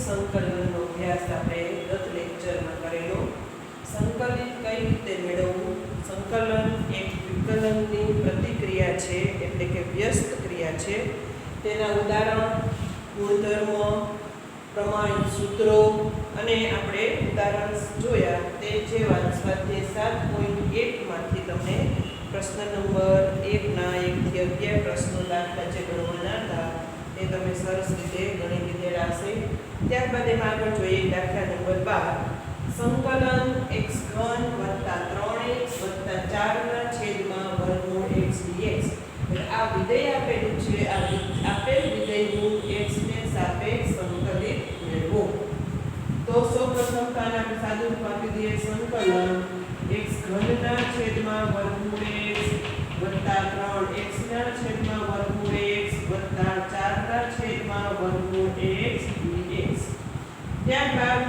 સંકલનનો અભ્યાસ આપણે ગત લેક્ચરમાં કરેલો. સંકલિત કઈ રીતે મેળવવું? સંકલન એક વિકલનની પ્રતિક્રિયા છે, એટલે કે વ્યસ્ત ક્રિયા છે. તેના ઉદાહરણ, ગુણધર્મ, પ્રમાણિત સૂત્રો અને આપણે ઉદાહરણ જોયા તે જેવા સ્વાધ્યાય 7.1 માંથી તમને પ્રશ્ન નંબર 1 ના 1 થી 11 પ્રશ્નો દાખલા જે ગણવાના હતા એ તમે સરસ રીતે ગણી લીધેલા હશે. ત્યારબાદ એમાં આગળ જોઈએ દાખલા નંબર 12. સંકલન x3 + 3x + 4 ના છેદમાં વર્ગમૂળ x dx. આ વિધેય આપેલું છે. આ આપેલ વિધેયનું x ને સાપેક્ષ સંકલિત મેળવો. તો સૌપ્રથમ આપણે સાદું રૂપ આપી દઈએ. સંકલન x3 ના છેદમાં વર્ગમૂળ x + 3x ના છેદમાં વર્ગમૂળ x + 4 ના છેદમાં વર્ગમૂળ x dx. ત્યારબાદ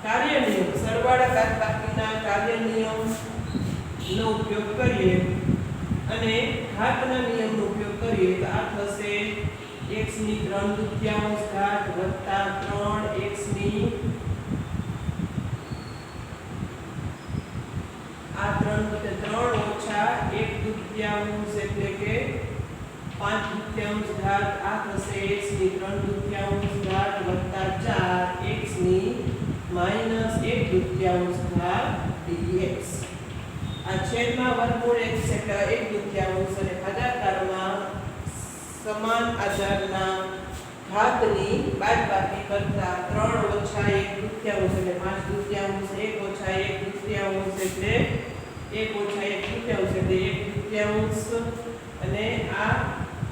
કાર્ય નિયમ, સરવાળા બાદબાકીના કાર્ય નિયમનો ઉપયોગ કરીએ અને ઘાતના નિયમનો ઉપયોગ કરીએ તો આ થશે x ની 3/4 ઘાત વત્તા 3x ની આ 3 ઓછા 1/2 એટલે કે 5/2 ઘાત. આ થશે x ની 3/2 ઘાત વત્તા 4x ની -1/2 ઘાત dx. આ છેદમાં વર્ગમૂળ x એટલે 1/2 અને ભાગાકારમાં સમાન આધારના ઘાતની બાદબાકી કરતા 3 ઓછા 1/2 એટલે 5/2 1 ઓછા 1/2 એટલે 1 ઓછા 1/2 એટલે 1/2 અને આ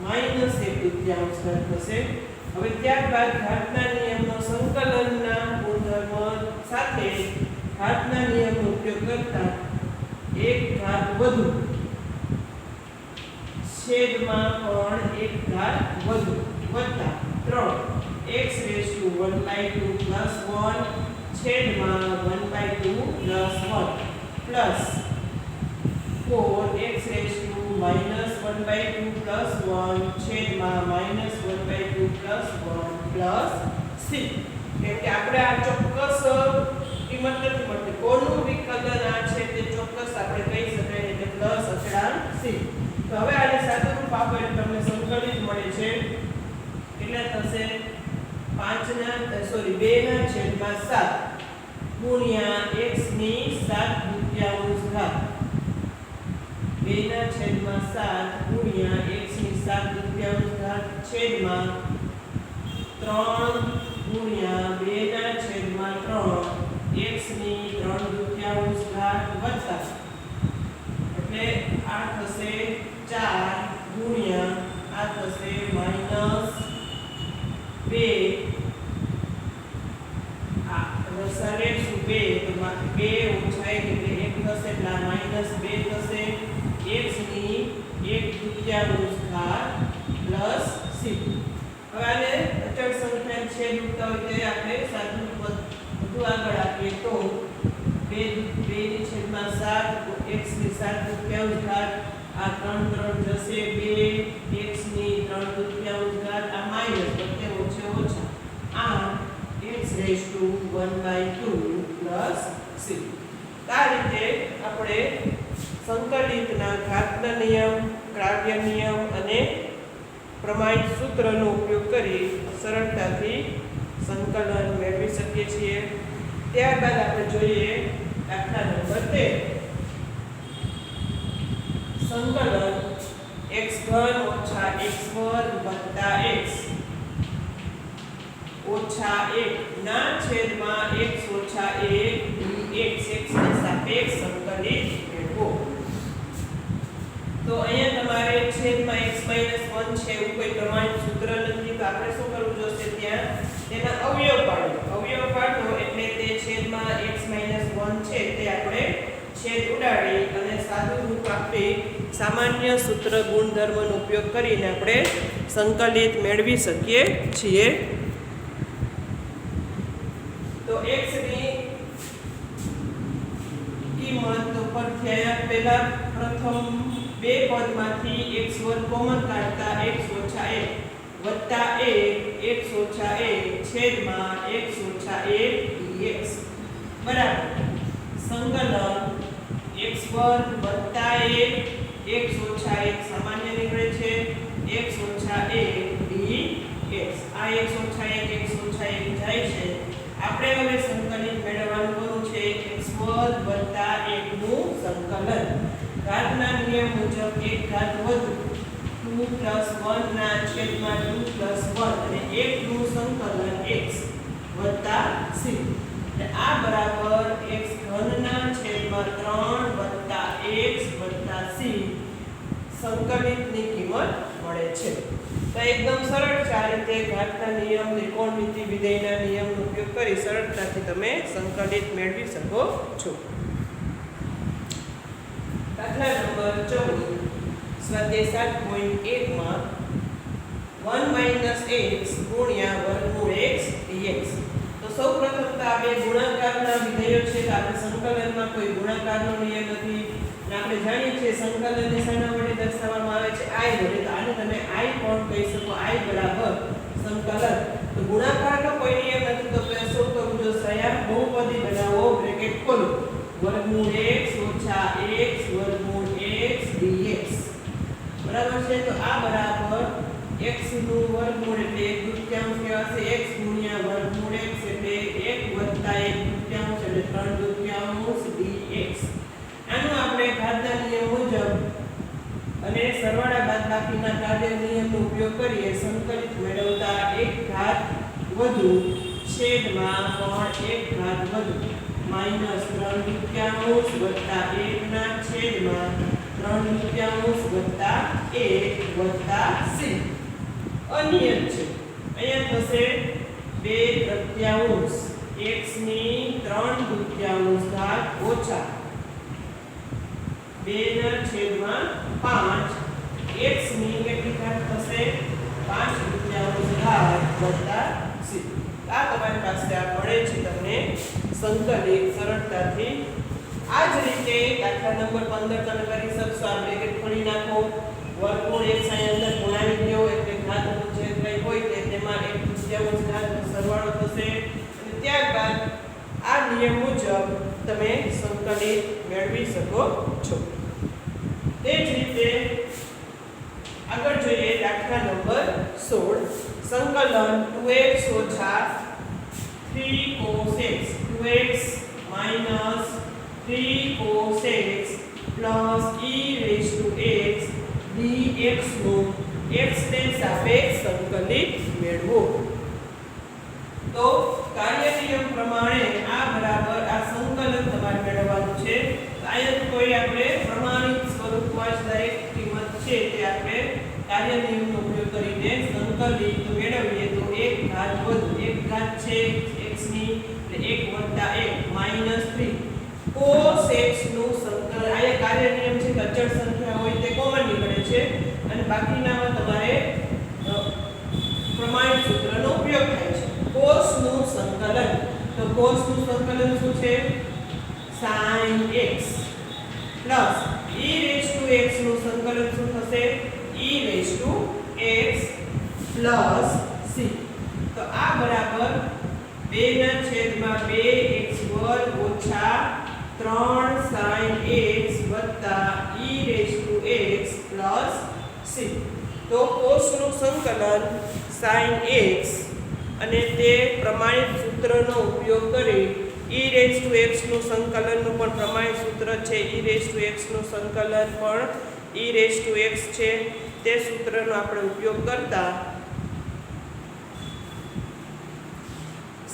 -1/2 થશે. હવે ત્યારબાદ ઘાતના નિયમનો સંકલનના ગુણધર્મ સાથે ઘાતના નિયમનો ઉપયોગ કરતા એક ઘાત વધુ છેદમાં પણ એક ઘાત વધુ વત્તા 3x⁴/2 + 1 છેદમાં 1/2 + 1 પ્લસ 4x⁻⁻² + 1 છેદમાં -1/2 + 1 પ્લસ c. કેમ કે આપણે આ ચોક્કસ કિંમત નથી મળતી. કોનું વિકલન આ છે તે ચોક્કસ આપણે કહી શકાય એટલે પ્લસ અચળાંક c. તો હવે આને સાદું રૂપ આપો એટલે તમને સંકલિત મળે છે. કેટલા થશે? 2/7 ગુણ્યા x ની 7/2 ઘાત. 2/7 ગુણ્યા x ની 7/2 ઘાત છેદમાં 3 ગુણ્યા 2/3 x ની 3/2 ઘાત વત્તા એટલે આ થશે 4 ગુણ્યા આ થશે -2 આ રસાલેશું 2 તો 2 ઓછા 1 એટલે 1 થશે એટલે આ -2 થશે x ની 1/2 ઘાત પ્લસ c. હવે આને અચળ સંખ્યા છેદ ઉડતા હોય તે આપણે સાદું વધુ આગળ આપીએ તો 2/7 x ની 7/2 ઘાત આ 3 જશે 2 x ની 3/2 ઘાત આ માઈનસ એટલે ઓછે ઓછા 8 x⁻² પ્લસ c. આ રીતે આપણે સંકલિતના ઘાતના નિયમ, કાર્ય નિયમ અને પ્રમાણિત સૂત્રનો ઉપયોગ કરી સરળતાથી સંકલન મેળવી શકીએ છીએ. ત્યારબાદ આપણે જોઈએ દાખલા નંબર 13. સંકલન x3 - x2 + x - 1 ના છેદમાં x - 1 dx. x ની સાપેક્ષ સંકલિત મેળવો. તો અહીંયા તમારે છેદમાં x - 1 છે એવું કોઈ પ્રમાણિત સૂત્ર નથી તો આપણે શું કરવું જોશે? ત્યાં તેના અવયવ પાડો. અવયવ પાડો એટલે તે છેદમાં x - 1 છે તે આપણે છેદ ઉડાડી અને સાદું રૂપ આપી સામાન્ય સૂત્ર ગુણધર્મનો ઉપયોગ કરીને આપણે સંકલિત મેળવી શકીએ છીએ. તો x ની કિંમત તો પરથી અહીંયા પહેલા પ્રથમ બે પદમાંથી x² કોમન કાઢતા x - 1 વત્તા 1 x - 1 છેદમાં x ઓછા 1 dx બરાબર સંકલન x વર્ગ વત્તા 1 x ઓછા 1 સામાન્ય નીકળે છે x ઓછા 1 dx આ x ઓછા 1 x ઓછા 1 જાય છે આપણે હવે સંકલિત મેળવવાનું કોનું છે x વર્ગ વત્તા 1 નું સંકલન ઘાતના નિયમ મુજબ એક ઘાત વધુ 2 + 1 ના છેદમાં 2 + 1 અને 1 નું સંકલન x વત્તા c એટલે આ બરાબર x ઘનના છેદમાં 3 વત્તા x વત્તા c સંકલિતની કિંમત મળે છે તો એકદમ સરળ છે આ રીતે ઘાતના નિયમ ત્રિકોણમિતિ વિધેયના નિયમનો ઉપયોગ કરી સરળતાથી તમે સંકલિત મેળવી શકો છો દાખલા નંબર 14 સ્વાધ્યાય 7.1 માં 1 - x ગુણ્યા વર્ગમૂળ x dx તો સૌપ્રથમ તો આ બે ગુણાકારના વિધેયો છે કે આપણે સંકલનમાં કોઈ ગુણાકારનો નિયમ નથી અને આપણે જાણીએ છીએ સંકલનને શાના વડે દર્શાવવામાં આવે છે i વડે તો આને તમે i પણ કહી શકો i બરાબર સંકલન તો ગુણાકારનો કોઈ નિયમ નથી તો આપણે શું કરવું જો સયા બહુપદી બનાવો બ્રેકેટ ખોલો વર્ગમૂળ x ઓછા x વર્ગમૂળ x dx બરાબર છે તો આ બરાબર x નું વર્ગમૂળ એટલે 1/2 કહેવાશે x ગુણ્યા વર્ગમૂળ x એટલે 1 + 1/2 એટલે 3/2 dx આનું આપણે ઘાતના નિયમ મુજબ અને સરવાળા બાદબાકીના કાર્ય નિયમનો ઉપયોગ કરીએ સંકલિત મેળવતા એક ઘાત વધુ છેદમાં પણ એક ઘાત વધુ -3/2 વત્તા 1 ના છેદમાં 3/2 વત્તા 1 વત્તા c અનિયમ છે અહીંયા થશે 2/3 x ની 3/2 ઘાત ઓછા 2/5 x ની કેટલી ઘાત થશે 5/2 ઘાત વત્તા c આ તમારી પાસે આ મળે છે તમને સંકલિત સરળતાથી આ જ રીતે દાખલા નંબર 15 તમે કરી શકશો આ બ્રેકેટ ખોલી નાખો વર્ગમૂળ x અહીં અંદર ગુણાવી દો એટલે ઘાતનું જે કંઈ હોય તે તેમાં 1/2 ઘાતનો સરવાળો થશે અને ત્યારબાદ આ નિયમ મુજબ તમે સંકલિત મેળવી શકો છો તે જ રીતે આગળ જોઈએ દાખલા નંબર 16 સંકલન 2x ઓછા 3 cos x 2x minus 3 cos x plus e raised to x dx નું x ને સાપેક્ષ સંકલિત મેળવો તો કાર્ય નિયમ પ્રમાણે આ બરાબર આ સંકલન તમારે મેળવવાનું છે આયત કોઈ આપણે પ્રમાણિત સ્વરૂપમાં જ દરેક કિંમત છે તે આપણે કાર્ય નિયમનો ઉપયોગ કરીને સંકલિત મેળવીએ તો એક ઘાત વધુ એક ઘાત છે x ની એટલે 1 + 1 -3 cos x નું સંકલન આ કાર્ય નિયમ છે કે અચળ સંખ્યા હોય તે કોમન નીકળે છે અને બાકીનામાં તમારે પ્રમાણિત સૂત્રનો ઉપયોગ થાય છે cos નું સંકલન તો cos નું સંકલન શું છે sin x plus e raised to x નું સંકલન શું થશે e raised to x plus c તો આ બરાબર 2/2x² ઓછા 3 sin x વત્તા e raised to x plus c તો cos નું સંકલન sin x અને તે પ્રમાણિત સૂત્રનો ઉપયોગ કરી e raised to x નું સંકલનનું પણ પ્રમાણિત સૂત્ર છે e raised to x નું સંકલન પણ e raised to x છે તે સૂત્રનો આપણે ઉપયોગ કરતા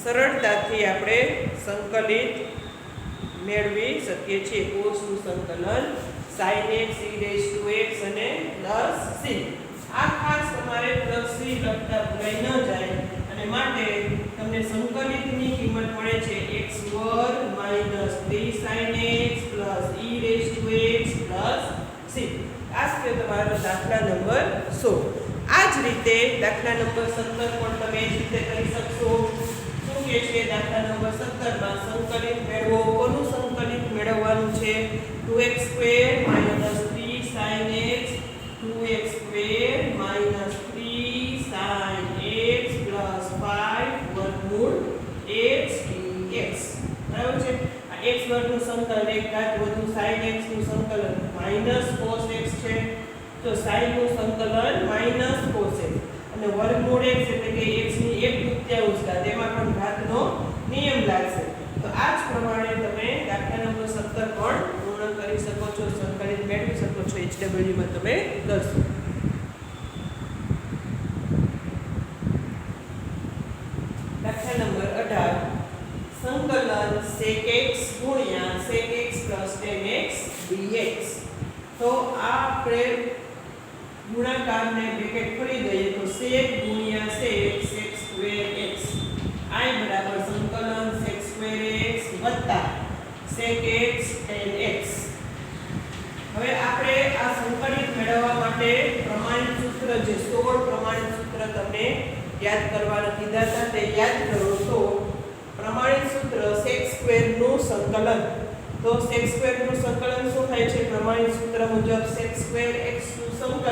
સરળતાથી આપણે સંકલિત મેળવી શકીએ છીએ cos નું સંકલન sin x e raised to x અને પ્લસ c આ ખાસ તમારે પ્લસ c લખતા ભૂલાઈ ન જાય અને માટે તમને સંકલિતની કિંમત મળે છે x² - 3 sin x e raised to x plus c આ છે તમારો દાખલા નંબર 16 આ જ રીતે દાખલા નંબર 17 પણ તમે એ જ રીતે કરી શકશો શું કહે છે દાખલા નંબર 17 માં સંકલિત મેળવો કોનું સંકલિત મેળવવાનું છે 2x² - 3 sin x 2x² - 3 sin x plus 5 વર્ગ માઈનસ cos x છે, તો sin નું સંકલન માઈનસ cos x અને વર્ગમૂળ x એટલે કે x ની 1/3 ઘાત, એમાં પણ ઘાતનો નિયમ લાગશે. તો આ જ પ્રમાણે તમે દાખલા નંબર 17 પણ પૂર્ણ કરી શકો છો, સંકલિત મેળવી શકો છો. HW માં તમે કરશો. દાખલા નંબર 18 સંકલન sec x ગુણ્યા sec x plus tan x dx. તો આ આપણે ગુણાકારને બ્રેકેટ ખોલી દઈએ તો sec ગુણ્યા sec sec square x i બરાબર સંકલન sec સ્ક્વેર x વત્તા sec x tan x. હવે આપણે આ સંકલિત મેળવવા માટે પ્રમાણિત સૂત્ર જે 16 પ્રમાણિત સૂત્ર તમને યાદ કરવાના કીધા હતા તે યાદ કરો. તો પ્રમાણિત સૂત્ર sec સ્ક્વેર નું સંકલન, તો sec સ્ક્વેર નું સંકલન શું થાય છે? પ્રમાણિત સૂત્ર મુજબ sec સ્ક્વેર x નું સંકલન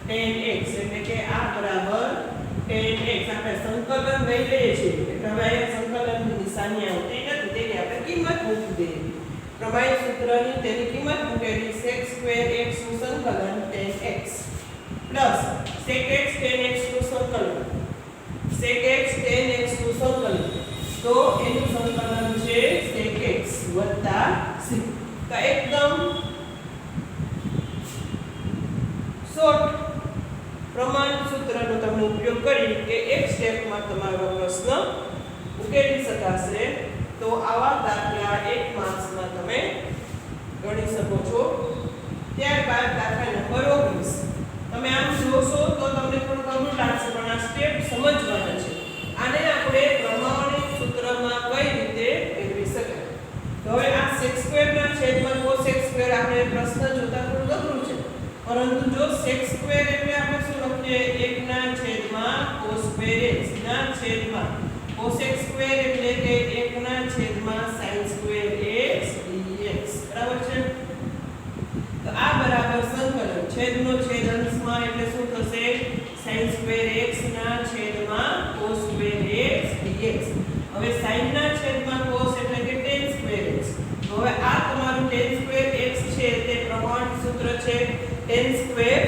tan x એટલે કે આ બરાબર tan x. આપણે સંકલન લઈ લઈએ છીએ એટલે હવે આ સંકલનની નિશાની આવતી નથી, તેની આપણે કિંમત મૂકી દઈએ. પ્રમાણિત સૂત્રની તેની કિંમત મૂકેલી sec સ્ક્વેર x નું સંકલન tan x plus sec x tan x નું સંકલન sec x tan x નું સંકલન, તો એનું સંકલન છે sec x વત્તા c. તો એકદમ શોર્ટ પ્રમાણિત સૂત્રનો તમે ઉપયોગ કરી કે એક સ્ટેપમાં તમારો પ્રશ્ન ઉકેલી શકાશે. તો આવા દાખલા 1 માર્ક્સમાં તમે ગણી શકો છો. ત્યારબાદ દાખલા નંબર 19 તમે આમ જોશો તો તમને થોડું અઘરું લાગશે, પણ આ સ્ટેપ સમજવાના છે. આને આપણે પ્રમાણિત સૂત્રમાં કઈ રીતે મેળવી શકાય. તો હવે આ sec સ્ક્વેર ના છેદમાં cos x સ્ક્વેર આપણે પ્રશ્ન જોતા થોડું અઘરું છે, પરંતુ જો sec સ્ક્વેર એટલે આપણે શું લખીએ 1 ના છેદમાં cos સ્ક્વેર x ના છેદમાં cos x સ્ક્વેર એટલે કે 1 ના છેદમાં sin સ્ક્વેર x dx બરાબર છે. તો આ બરાબર સંકલન છેદનો છેદ અંશમાં એટલે શું થશે sin સ્ક્વેર x ના છેદમાં cos સ્ક્વેર x dx. હવે sin ના છેદમાં cos એટલે કે tan સ્ક્વેર x. હવે આ તમારું tan સ્ક્વેર x છે તે પ્રમાણિત સૂત્ર છે, tan સ્ક્વેર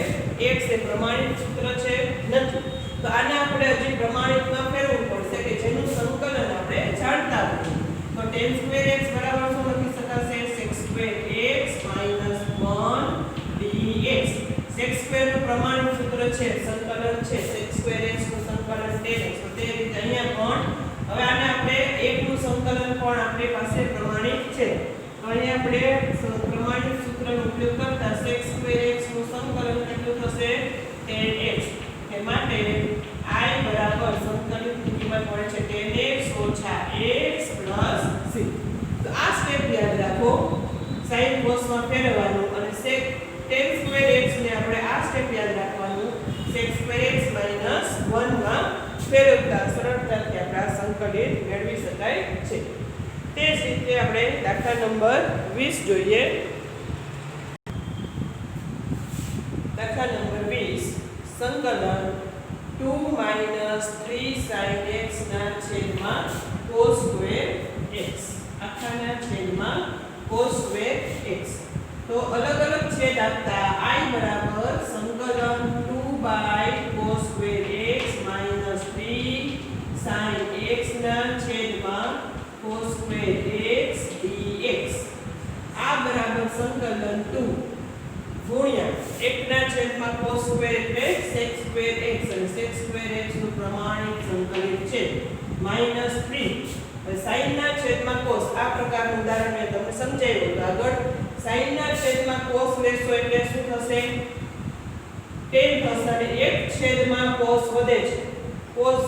x એ પ્રમાણિત સૂત્ર છે નથી. તો આને આપણે હજી પ્રમાણિતમાં ફેરવવું પડશે કે જેનું સંકલન આપણે જાણતા હોઈએ. તો tan સ્ક્વેર x બરાબર શું લખી શકાશે sec square x - 1 dx. sec square નું પ્રમાણિત સૂત્ર છે સંકલન છે sec સ્ક્વેર x નું સંકલન tan x. તો તે રીતે અહીંયા પણ હવે આને આપણે 1 નું સંકલન પણ આપણી પાસે પ્રમાણિત છે. તો અહીંયા આપણે પ્રમાણિત સૂત્રનો ઉપયોગ કરતા sec સ્ક્વેર x નું સંકલન કેટલું થશે tan x. એ માટે i બરાબર સંકલિતની કિંમત મળે છે tan x - x c. તો આ સ્ટેપ યાદ રાખો, sin cos માં ફેરવવાનું અને sec tan સ્ક્વેર x ને આપણે આ સ્ટેપ યાદ રાખવાનું sec સ્ક્વેર x - 1 માં ફેરવતા સરળતાથી આપણે આ સંકલિત મેળવી શકાય છે. તે જ રીતે આપણે દાખલા નંબર 20 જોઈએ. દાખલા નંબર 20 સંકલન 2 - 3 sin x ના છેદમાં cos સ્ક્વેર x આખાના છેદમાં cos સ્ક્વેર x. તો અલગ અલગ છેદ આપતા i બરાબર સંકલન 2 cos square x - 3 sin x ના છેદમાં cos સ્ક્વેર x dx. આ બરાબર સંકલન 2 ગુણ્યા 1 ના છેદમાં cos સ્ક્વેર એટલે sec સ્ક્વેર x અને sec સ્ક્વેર x નું પ્રમાણિત સંકલિત છે -3 sin ના છેદમાં cos. આ પ્રકારનું ઉદાહરણ મેં તમને સમજાવ્યું. તો આગળ sin ના છેદમાં cos લેશો એટલે શું થશે tan થશે અને 1 છેદમાં cos વધે છે. cos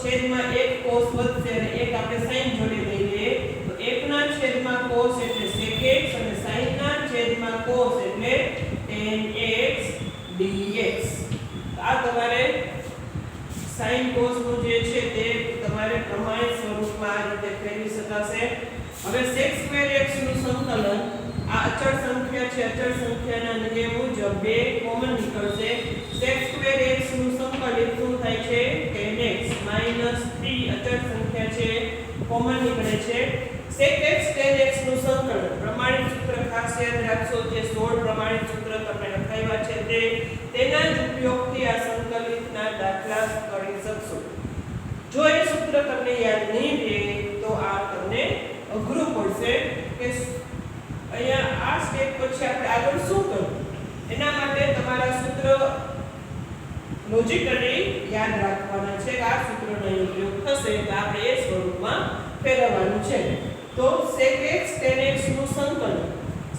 છેદમાં 1 cos વધશે અને 1 આપણે sin જોડી લઈએ તો 1 ના છેદમાં cos એટલે sec x અને sin ના છેદમાં cos એટલે tan x dx. આ તમારે sin cos નું જે છે તે તમારે પ્રમાણિત સ્વરૂપમાં આ રીતે ફેરવી શકાશે. હવે sec સ્ક્વેર x નું સંકલન આ અચળ સંખ્યા છે, અચળ સંખ્યાના નિયમ મુજબ બે કોમન નીકળશે. sec સ્ક્વેર x નું સંકલિત શું થાય છે tan x - 3 અચળ સંખ્યા છે કોમન નીકળે છે. sec x tan x નું સંકલન પ્રમાણિત સૂત્ર ખાસ યાદ રાખશો જે 16 પ્રમાણિત સૂત્ર તમને લખાવ્યા છે તેના જ ઉપયોગથી આ સંકલિતના દાખલા કરી શકશો. જો એ સૂત્ર તમને યાદ નહીં રહે તો આ તમને અઘરું પડશે કે અહીંયા આ સ્ટેપ પછી આપણે આગળ શું કરવું. એના માટે તમારા સૂત્ર લોજિકલી યાદ રાખવાના છે કે આ સૂત્રનો ઉપયોગ થશે તો આપણે એ સ્વરૂપમાં ફેરવવાનું છે. તો sec x tan x નું સંકલન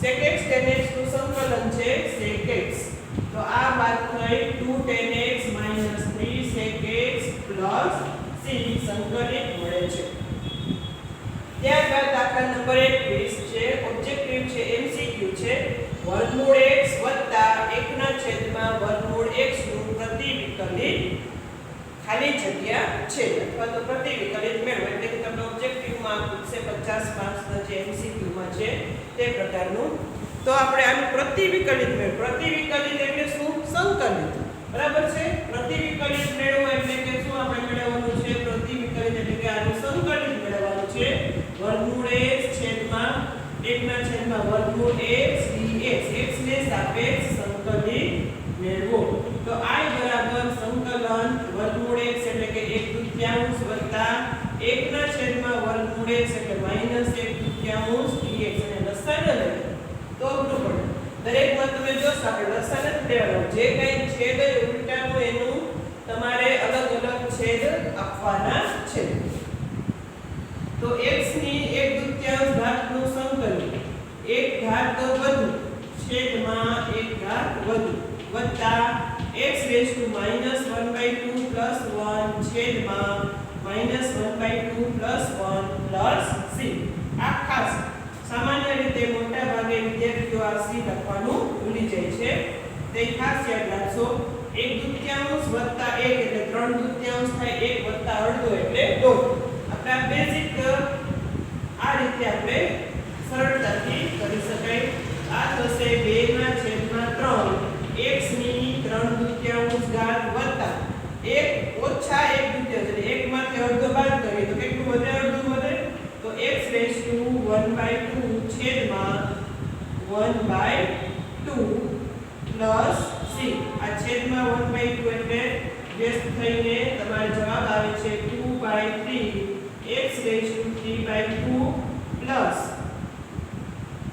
sec x tan x નું સંકલન છે sec x. તો આ બાદ થઈ 2 tan x - 3 sec x c સંકલિત મળે છે. ત્યારબાદ દાખલા નંબર 21 છે ઓબ્જેક્ટિવ છે MCQ છે વર્ગમૂળ x વત્તા 1/વર્ગમૂળ x નું પ્રતિવિકલિત ખાલી જગ્યા છે અથવા તો પ્રતિવિકલિત મેળવો એટલે કે તમને ઓબ્જેક્ટિવમાં પૂછશે 50 માર્ક્સના જે MCQમાં છે તે પ્રકારનું. તો આપણે આનું પ્રતિવિકલિત મેળવો. પ્રતિવિકલિત એટલે શું? સંકલિત. બરાબર છે. પ્રતિવિકલિત મેળવો એટલે કે શું આપણે મેળવવાનું છે? પ્રતિવિકલિત એટલે કે આનું સંકલિત મેળવવાનું છે. વર્ગમૂળ x છેદમાં 1/વર્ગમૂળ x dx x ને સાપેક્ષ સંકલિત મેળવો. તો I બરાબર સંકલન વર્ગમૂળ x એટલે કે 1/2 વત્તા 1/વર્ગમૂળ x એટલે -1/2 dx અને લસાઅ ન લે તો અઘરું પડે. દરેકમાં તમે જોશો આપણે લસાઅ નથી લેવાનો. જે કંઈ છેદ ઉલટાનું એનું તમારે અલગ અલગ છેદ આપવાના છે. તો x ની 1/2 ઘાતનું સંકલન 1 ઘાત વધુ છેદમાં 1 ઘાત વધુ વત્તા x raised to -1/2 + 1 છેદમાં -1/2 + 1 + c. આ ખાસ સામાન્ય રીતે મોટા ભાગે વિદ્યાર્થીઓ આ c લખવાનું ભૂલી જાય છે. તે ખાસ યાદ રાખશો. 1/2 વત્તા 1 એટલે 3/2 થાય. 1 વત્તા અડધો એટલે 1/2. આપણા બેઝિક આ રીતે આપણે સરળતાથી કરી શકાય. આ થશે 2/3 x ની 3/2 ઘાત વત્તા 1 ઓછા 1/2 એટલે 1 માંથી અડધો બાદ કરીએ તો કેટલું વધે? અડધું વધે. તો x raised to 1/2 છેદમાં 1/2 પ્લસ c. આ છેદમાં 1/2 એટલે વ્યસ્ત થઈને તમારો જવાબ આવે છે 2/3 x raised to 3/2 plus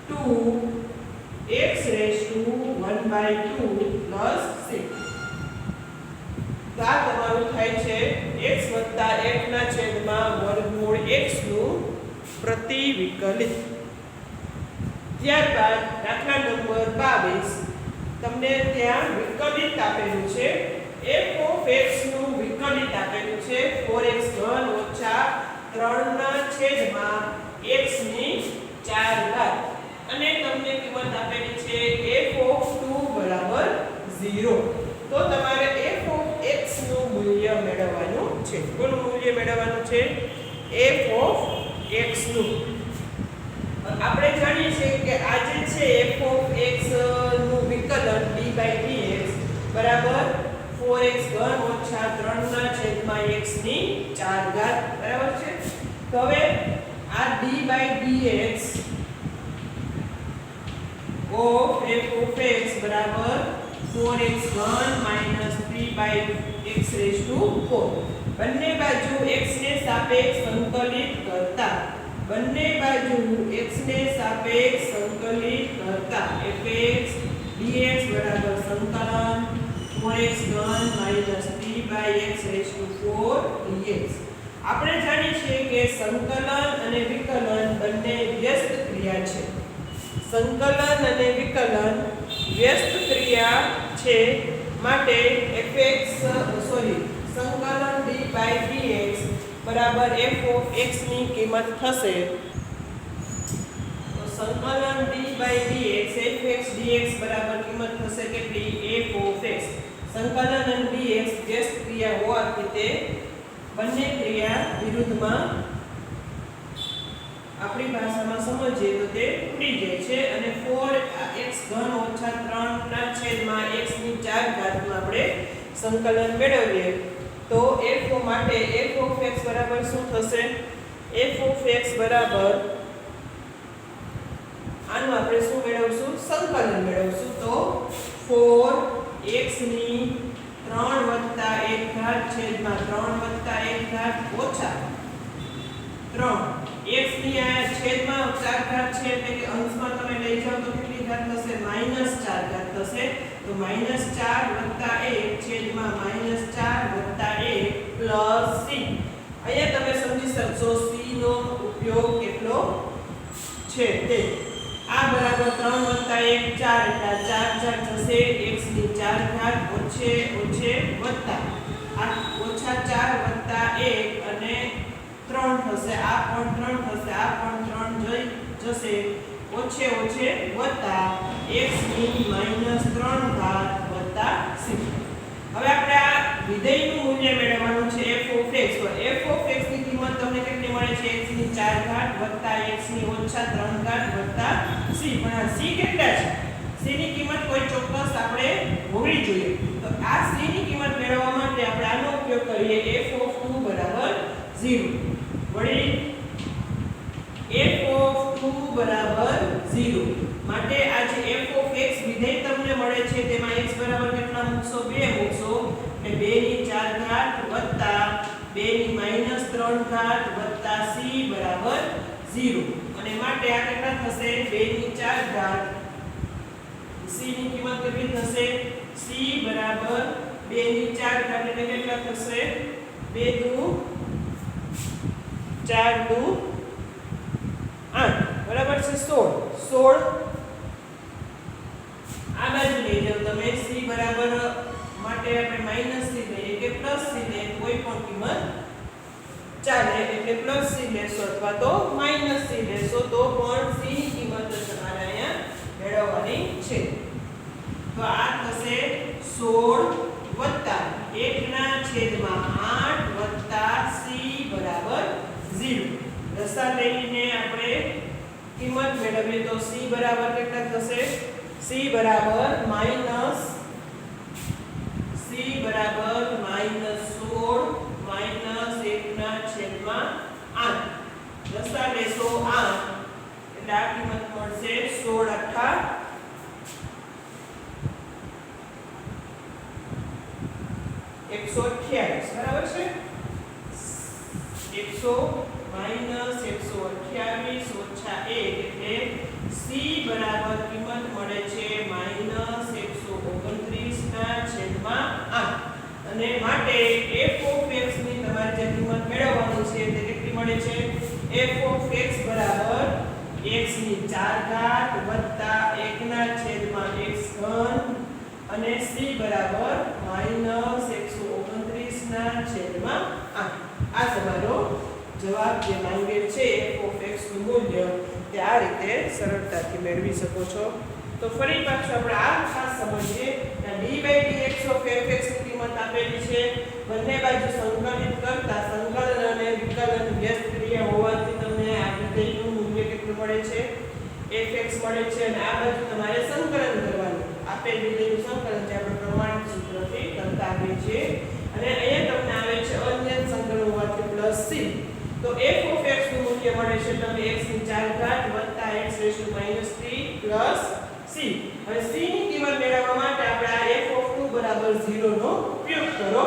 2 x raised to 1/2 plus c. તો આ તમારું થાય છે x વત્તા 1/વર્ગમૂળ x નું પ્રતિવિકલિત. ત્યારબાદ દાખલા નંબર 22 તમને ત્યાં વિકલિત આપેલું છે. f of x નું વિકલિત આપેલું છે 4x3 - 3/x ની 4 ઘાત અને તમને કિંમત આપેલી છે f of 2 બરાબર 0. તો તમારે f of x નું મૂલ્ય મેળવવાનું છે. કોનું મૂલ્ય મેળવવાનું છે? f of x નું. આપણે જાણીએ છીએ કે આ જે છે f of x નું વિકલન d/dx બરાબર 4x3 - 3/x ની 4 ઘાત બરાબર છે. તો હવે આ d/dx of f of x બરાબર 4x1 - 3/x4. બંને બાજુ x ને સાપેક્ષ સંકલિત કરતા fx dx બરાબર સંકલન 4x1 - 3/x4 dx. આપણે જાણીએ છીએ કે સંકલન અને વિકલન બંને વ્યસ્ત ક્રિયા છે. સંકલન અને વિકલન વ્યસ્ત ક્રિયા છે માટે સંકલન d/dx બરાબર f of x ની કિંમત થશે. તો સંકલન d/dx fx dx બરાબર કિંમત થશે કેટલી? f of x. સંકલન અને dx વ્યસ્ત ક્રિયા હોવાથી તે બંને ક્રિયા વિરુદ્ધમાં આપણી ભાષામાં સમજીએ તો તે ઉડી જાય છે અને 4x3 - 3/x ની 4 ઘાતમાં આપણે સંકલન મેળવીએ તો f માટે f of x બરાબર શું થશે? f of x બરાબર આનું આપણે શું મેળવશું? સંકલન મેળવશું. તો 4x ની 3 વત્તા 1 ઘાત છેદમાં 3 વત્તા 1 ઘાત ઓછા 3 x ની આ છેદમાં 4 ઘાત છે એટલે કે અંશમાં તમે લઈ જાઓ તો કેટલી ઘાત થશે? -4 ઘાત થશે. તો -4 વત્તા 1 છેદમાં -4 વત્તા 1 પ્લસ c. અહીંયા તમે સમજી શકશો c નો ઉપયોગ કેટલો છે તે. આ બરાબર 3 વત્તા 1 4 એટલે 4 4 થશે. x ની 4 ઘાત ઓછે ઓછે વત્તા આ ઓછા 4 વત્તા 1 અને 3 થશે. આ પણ 3 થશે. આ પણ 3 જશે. ઓછે ઓછે વત્તા x ની -3 ઘાત વત્તા c. હવે આપણે આ વિધેયનું મૂલ્ય મેળવવાનું છે f of x. તો f of x ની કિંમત તમને કેટલી મળે છે? x ની 4 ઘાત વત્તા x ની ઓછા 3 ઘાત વત્તા c. પણ આ c કેટલા છે? c ની કિંમત કોઈ ચોક્કસ આપણે હોવી જોઈએ. તો આ c ની કિંમત મેળવવા માટે આપણે આનો ઉપયોગ કરીએ. f of 2 બરાબર 0. વળી f of 2 બરાબર 0 માટે આ જે f of x વિધેય તમને મળે છે તેમાં x બરાબર કેટલા મૂકશો? 2 મૂકશો. એટલે 2 ની 4 ઘાત વત્તા 2 ની -3 ઘાત વત્તા c બરાબર 0. અને માટે આ કેટલા થશે? 2 ની 4 ઘાત. c ની કિંમત કેટલી થશે? c બરાબર 2 ની 4 ઘાત એટલે કેટલા થશે? 2 દુ 4 દુ 8 બરાબર છે 16. આ બાજુ લઈ જાઓ તમે. c બરાબર માટે આપણે માઈનસ c લઈએ કે પ્લસ c લઈએ કોઈ પણ કિંમત ચાલે. એટલે પ્લસ c લેશો અથવા તો માઈનસ c લેશો તો પણ c ની કિંમત તમારે અહીંયા મેળવવાની છે. તો આ થશે 16 વત્તા 1 ના છેદમાં 8 વત્તા c બરાબર 0. રસા લઈને આપણે કિંમત મેળવીએ તો c બરાબર કેટલા થશે? c બરાબર -16 1 ના છેદમાં 8. રસા લેશો 8 એટલે આ કિંમત મળશે 16 અઠ્ઠા 128 બરાબર છે. 128 ઓછા 1 એટલે c બરાબર કિંમત મળે છે -129 ના છેદમાં 8. અને માટે f of x ની તમારે જે કિંમત મેળવવાની છે તે કેટલી મળે છે? f of x બરાબર x ની 4 ઘાત વત્તા 1 ના છેદમાં x ઘન અને c બરાબર -129 ના છેદમાં 8. આ તમારો જવાબ જે માંગેલ છે f of x નું મૂલ્ય તે આ રીતે સરળતાથી મેળવી શકો છો. તો ફરી પાછું આપણે આ ખાસ સમજીએ કે d/dx of fx ની કિંમત આપેલી છે. બંને બાજુ સંકલિત કરતા સંકલન અને વિકલન વ્યસ્ત ક્રિયા હોવાથી તમને આ વિધેયનું મૂલ્ય કેટલું મળે છે? fx મળે છે. અને આ બાજુ તમારે સંકલન કરવાનું. આપેલ વિધેયનું સંકલન જે આપણે પ્રમાણિત સૂત્રથી કરતા આવીએ છીએ. અને અહીંયા તમને આવે છે અન્ય સંકલન હોવાથી પ્લસ c. તો f of x નું મૂલ્ય મળે છે તમને x ની 4 ઘાત વત્તા x -3 પ્લસ c. હવે c ની કિંમત મેળવવા માટે આપણે આ f of 2 બરાબર 0 નો ઉપયોગ કરો.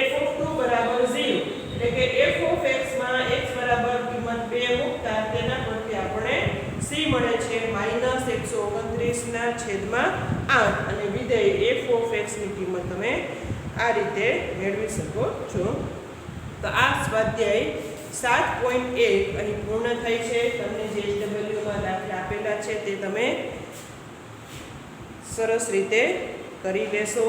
f of 2 બરાબર 0 એટલે કે f of x માં x બરાબર કિંમત 2 મૂકતા તેના પરથી આપણે c મળે છે -129 ના છેદમાં 8. અને વિધેય f of x ની કિંમત તમે આ રીતે મેળવી શકો છો. તો આ સ્વાધ્યાય 7.1 અહીં પૂર્ણ થાય છે. તમને જે SW માં દાખલા આપેલા છે તે તમે સરસ રીતે કરી લેશો.